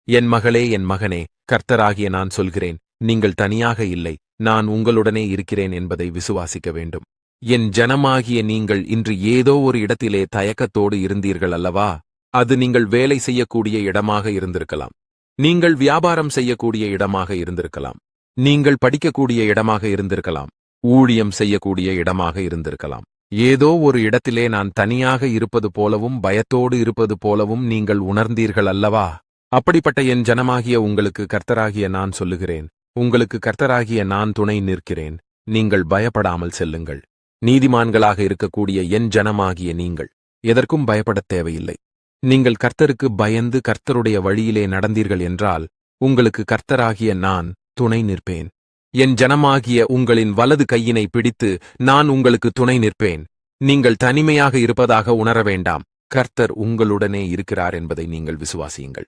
என் மகளே, என் மகனே, கர்த்தராகிய நான் சொல்கிறேன், நீங்கள் தனியாக இல்லை, நான் உங்களுடனே இருக்கிறேன் என்பதை விசுவாசிக்க வேண்டும். என் ஜனமாகிய நீங்கள் இன்று ஏதோ ஒரு இடத்திலே தயக்கத்தோடு இருந்தீர்கள் அல்லவா? அது நீங்கள் வேலை செய்யக்கூடிய இடமாக இருந்திருக்கலாம். நீங்கள் வியாபாரம் செய்யக்கூடிய இடமாக இருந்திருக்கலாம். நீங்கள் படிக்கக்கூடிய இடமாக இருந்திருக்கலாம். ஊழியம் செய்யக்கூடிய இடமாக இருந்திருக்கலாம். ஏதோ ஒரு இடத்திலே நான் தனியாக இருப்பது போலவும் பயத்தோடு இருப்பது போலவும் நீங்கள் உணர்ந்தீர்கள் அல்லவா? அப்படிப்பட்ட என் ஜனமாகிய உங்களுக்கு கர்த்தராகிய நான் சொல்லுகிறேன், உங்களுக்கு கர்த்தராகிய நான் துணை நிற்கிறேன். நீங்கள் பயப்படாமல் செல்லுங்கள். நீதிமான்களாக இருக்கக்கூடிய என் ஜனமாகிய நீங்கள் எதற்கும் பயப்படத் தேவையில்லை. நீங்கள் கர்த்தருக்கு பயந்து கர்த்தருடைய வழியிலே நடந்தீர்கள் என்றால் உங்களுக்கு கர்த்தராகிய நான் துணை நிற்பேன். என் ஜனமாகிய உங்களின் வலது கையினை பிடித்து நான் உங்களுக்கு துணை நிற்பேன். நீங்கள் தனிமையாக இருப்பதாக உணர வேண்டாம். கர்த்தர் உங்களுடனே இருக்கிறார் என்பதை நீங்கள் விசுவாசியுங்கள்.